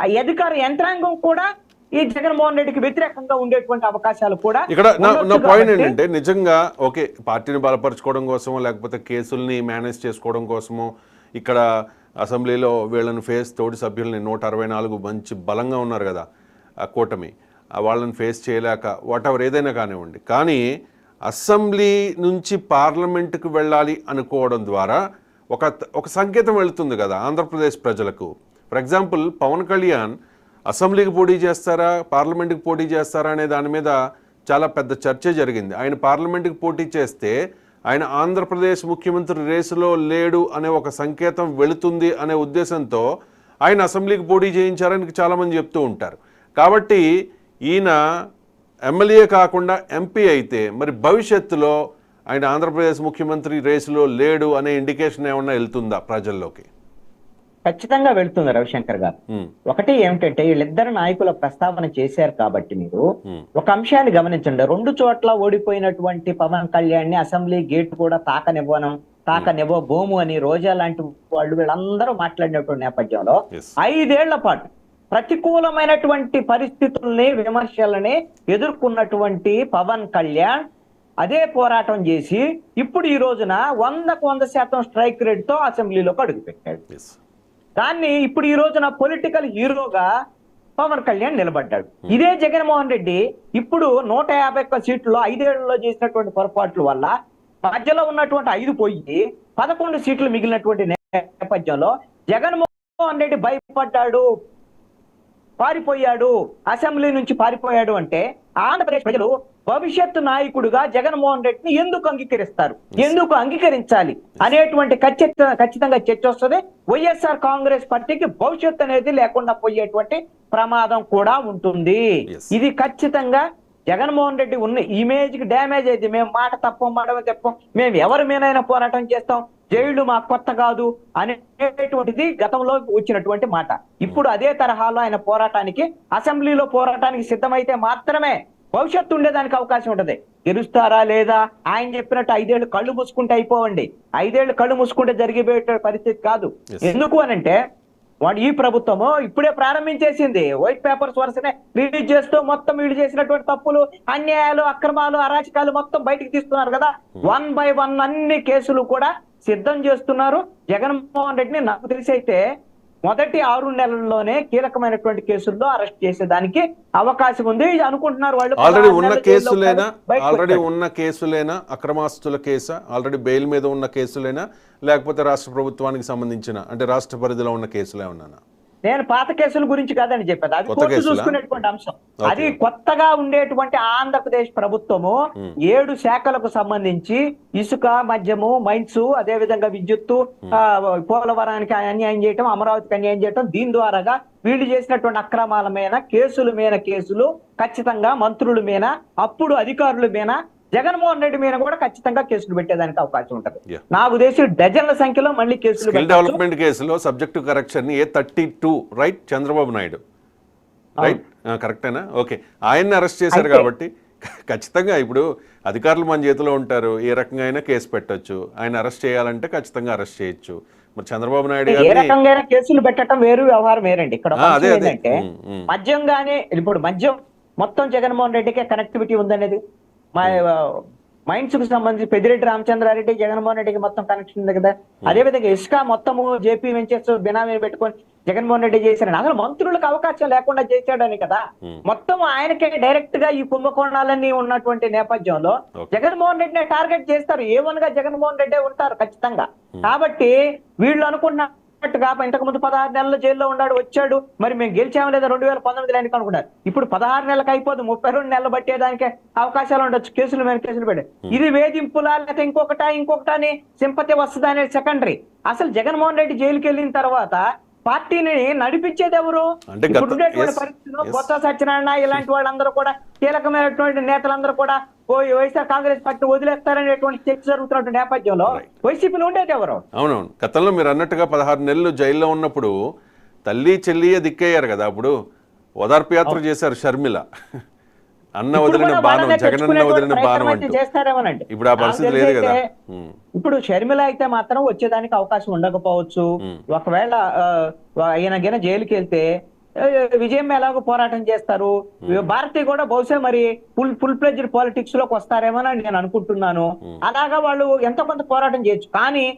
ఆ అధికార యంత్రాంగం కూడా ఈ జగన్మోహన్ రెడ్డికి వ్యతిరేకంగా ఉండేటువంటి అవకాశాలు కూడా ఇక్కడ నా ఉండొచ్చు పాయింట్ కాబట్టి ఏంటంటే నిజంగా ఓకే పార్టీని బలపరచుకోవడం కోసమో లేకపోతే కేసుల్ని మేనేజ్ చేసుకోవడం కోసమో ఇక్కడ అసెంబ్లీలో వీళ్ళని తోటి సభ్యుల్ని 164 మంచి బలంగా ఉన్నారు కదా ఆ కూటమి, వాళ్ళని ఫేస్ చేయలేక వాటెవర్ ఏదైనా కానివ్వండి, కానీ అసెంబ్లీ నుంచి పార్లమెంటుకు వెళ్ళాలి అనుకోవడం ద్వారా ఒక సంకేతం వెళుతుంది కదా ఆంధ్రప్రదేశ్ ప్రజలకు. ఫర్ ఎగ్జాంపుల్ పవన్ కళ్యాణ్ అసెంబ్లీకి పోటీ చేస్తారా పార్లమెంట్కి పోటీ చేస్తారా అనే దాని మీద చాలా పెద్ద చర్చ జరిగింది. ఆయన పార్లమెంట్కి పోటీ చేస్తే ఆయన ఆంధ్రప్రదేశ్ ముఖ్యమంత్రి రేసులో లేడు అనే ఒక సంకేతం వెళుతుంది అనే ఉద్దేశంతో ఆయన అసెంబ్లీకి పోటీ చేయించారని చాలామంది చెప్తూ ఉంటారు. కాబట్టి ఈయన ఎమ్మెల్యే కాకుండా ఎంపీ అయితే మరి భవిష్యత్తులో ఆయన ఆంధ్రప్రదేశ్ ముఖ్యమంత్రి రేసులో లేడు అనే ఇండికేషన్ ఏమన్నా వెళ్తుందా ప్రజల్లోకి? ఖచ్చితంగా వెళ్తుంది రవిశంకర్ గారు. ఒకటి ఏమిటంటే వీళ్ళిద్దరు నాయకుల ప్రస్తావన చేశారు కాబట్టి మీరు ఒక అంశాన్ని గమనించండి. 2 చోట్ల ఓడిపోయినటువంటి పవన్ కళ్యాణ్ ని అసెంబ్లీ గేట్ కూడా తాకనివ్వబోము అని రోజా లాంటి వాళ్ళు వీళ్ళందరూ మాట్లాడినటువంటి నేపథ్యంలో 5 ఏళ్ల పాటు ప్రతికూలమైనటువంటి పరిస్థితుల్ని విమర్శలని ఎదుర్కొన్నటువంటి పవన్ కళ్యాణ్ అదే పోరాటం చేసి ఇప్పుడు ఈ రోజున 100% స్ట్రైక్ రేట్ తో అసెంబ్లీలోకి అడుగుపెట్టాడు. దాన్ని ఇప్పుడు ఈ రోజున పొలిటికల్ హీరోగా పవన్ కళ్యాణ్ నిలబడ్డాడు. ఇదే జగన్మోహన్ రెడ్డి ఇప్పుడు 151 సీట్లలో 5 ఏళ్లలో చేసినటువంటి పొరపాట్ల వల్ల మధ్యలో ఉన్నటువంటి 5 పోయి 11 సీట్లు మిగిలినటువంటి నేపథ్యంలో జగన్మోహన్ రెడ్డి భయపడ్డాడు, పారిపోయాడు, అసెంబ్లీ నుంచి పారిపోయాడు అంటే ఆంధ్రప్రదేశ్ ప్రజలు భవిష్యత్తు నాయకుడిగా జగన్మోహన్ రెడ్డిని ఎందుకు అంగీకరిస్తారు, ఎందుకు అంగీకరించాలి అనేటువంటి ఖచ్చితంగా చర్చ వస్తుంది. వైఎస్ఆర్ కాంగ్రెస్ పార్టీకి భవిష్యత్తు అనేది లేకుండా పోయేటువంటి ప్రమాదం కూడా ఉంటుంది. ఇది ఖచ్చితంగా జగన్మోహన్ రెడ్డి ఉన్న ఇమేజ్ కి డ్యామేజ్ అయితే మేము మాట తప్పం మేము ఎవరి మీదైనా పోరాటం చేస్తాం, జైళ్లు మాకు కొత్త కాదు అనేటువంటిది గతంలో వచ్చినటువంటి మాట. ఇప్పుడు అదే తరహాలో ఆయన పోరాటానికి అసెంబ్లీలో పోరాటానికి సిద్ధమైతే మాత్రమే భవిష్యత్తు ఉండేదానికి అవకాశం ఉంటది. గెలుస్తారా లేదా ఆయన చెప్పినట్టు 5 ఏళ్ళు కళ్ళు మూసుకుంటే అయిపోవండి. 5 ఏళ్ళు కళ్ళు మూసుకుంటే జరిగిపోయే పరిస్థితి కాదు. ఎందుకు అనంటే వాడు ఈ ప్రభుత్వము ఇప్పుడే ప్రారంభించేసింది. వైట్ పేపర్స్ వరుసనే రిలీజ్ చేస్తూ మొత్తం వీళ్ళు చేసినటువంటి తప్పులు, అన్యాయాలు, అక్రమాలు, అరాచకాలు మొత్తం బయటికి తీస్తున్నారు కదా. 1 by 1 అన్ని కేసులు కూడా సిద్ధం చేస్తున్నారు. జగన్మోహన్ రెడ్డిని నాకు తెలిసి అయితే మొదటి 6 నెలల్లోనే కీలకమైనటువంటి కేసుల్లో అరెస్ట్ చేసేదానికి అవకాశం ఉంది అనుకుంటున్నారు వాళ్ళు. ఆల్రెడీ ఉన్న కేసులేనా అక్రమాస్తుల కేసా, ఆల్రెడీ బెయిల్ మీద ఉన్న కేసులేనా, లేకపోతే రాష్ట్ర ప్రభుత్వానికి సంబంధించిన అంటే రాష్ట్ర పరిధిలో ఉన్న కేసులే ఉన్నానా? నేను పాత కేసుల గురించి కాదని చెప్పేది, అది కోర్టు చూసుకునేటువంటి అంశం. అది కొత్తగా ఉండేటువంటి ఆంధ్రప్రదేశ్ ప్రభుత్వము 7 శాఖలకు సంబంధించి ఇసుక, మద్యము, మైన్స్, అదే విధంగా విద్యుత్తు, పోలవరానికి అన్యాయం చేయటం, అమరావతికి అన్యాయం చేయటం, దీని ద్వారాగా వీళ్ళు చేసినటువంటి అక్రమాల మీద కేసులు ఖచ్చితంగా మంత్రుల మీద, అప్పుడు అధికారుల మీద, జగన్మోహన్ రెడ్డి మీద కూడా ఖచ్చితంగా కేసులు పెట్టేదానికి అవకాశం ఉంటది. నాకు తెలిసి డజన్ల సంఖ్యలో మళ్ళీ కేసులు. డెవలప్మెంట్ కేసులో subject correction A32 right, Chandrababu Naidu right, కరెక్టేనా? ఓకే, ఆయన్ని అరెస్ట్ చేశారు కాబట్టి ఖచ్చితంగా ఇప్పుడు అధికారులు మన చేతిలో ఉంటారు, ఏ రకంగా అయినా కేసు పెట్టొచ్చు. ఆయన అరెస్ట్ చేయాలంటే ఖచ్చితంగా అరెస్ట్ చేయొచ్చు. మరి చంద్రబాబు నాయుడు ఏ రకంగా కేసులు పెట్టడం వేరు, వ్యవహారం వేరండి. ఇక్కడ ఏంటంటే మద్యం గానీ, ఇప్పుడు మద్యం మొత్తం జగన్మోహన్ రెడ్డికి కనెక్టివిటీ ఉందనేది మైండ్స్ కు సంబంధించి పెద్దిరెడ్డి రామచంద్రారెడ్డి జగన్మోహన్ రెడ్డికి మొత్తం కనెక్షన్ ఉంది కదా. అదే విధంగా ఇసుక మొత్తము జేపీ వెంచర్స్ బినామీ పెట్టుకొని జగన్మోహన్ రెడ్డి చేశారని అసలు మంత్రులకు అవకాశం లేకుండా చేశాడని కదా. మొత్తం ఆయనకే డైరెక్ట్ గా ఈ కుంభకోణాలన్నీ ఉన్నటువంటి నేపథ్యంలో జగన్మోహన్ రెడ్డిని టార్గెట్ చేస్తారు. ఏమనగా జగన్మోహన్ రెడ్డి ఉంటారు ఖచ్చితంగా. కాబట్టి వీళ్ళు అనుకున్న ఇంతకు ముందు 16 నెలలు జైల్లో ఉన్నాడు, వచ్చాడు, మరి మేము గెలిచాము లేదా 2019 ఎన్నిక అనుకున్నారు. ఇప్పుడు 16 నెలలకు అయిపోదు, 32 నెలలు పట్టేదానికి అవకాశాలు ఉండొచ్చు. కేసులు మీద కేసులు పెట్టి ఇది వేధింపులా లేకపోతే ఇంకొకట అని సింపతి వస్తుందా అనేది సెకండరీ. అసలు జగన్మోహన్ రెడ్డి జైలుకి వెళ్ళిన తర్వాత పార్టీని నడిపించేది ఎవరు? ఇప్పుడున్నటువంటి పరిస్థితుల్లో బొత్స సత్యనారాయణ ఇలాంటి వాళ్ళందరూ కూడా, కీలకమైనటువంటి నేతలందరూ కూడా వైఎస్ఆర్ కాంగ్రెస్ పార్టీ వదిలేస్తారనేటువంటి చర్చ జరుగుతున్న నేపథ్యంలో వైసీపీలో ఉండేది ఎవరు? అవునవును, గతంలో మీరు అన్నట్టుగా 16 నెలలు జైల్లో ఉన్నప్పుడు తల్లి చెల్లియే దిక్కయ్యారు కదా. అప్పుడు ఓదార్పు యాత్ర చేశారు షర్మిల, అన్న వదిలిన బాణం, జగనన్న వదిలిన బాణం అంటూ. చేస్తారేమోనండి. ఇప్పుడు ఆ పరిస్థితి లేదు కదా. ఇప్పుడు షర్మిల అయితే మాత్రం వచ్చేదానికి అవకాశం ఉండకపోవచ్చు. ఒకవేళ ఈయన జైలుకి వెళ్తే విజయం ఎలాగో పోరాటం చేస్తారు. భారతీయ కూడా బహుశా మరి ఫుల్ ప్లెడ్జ్డ్ పాలిటిక్స్ లోకి వస్తారేమో అని నేను అనుకుంటున్నాను. అలాగా వాళ్ళు ఎంతో కొంత పోరాటం చేయొచ్చు. కానీ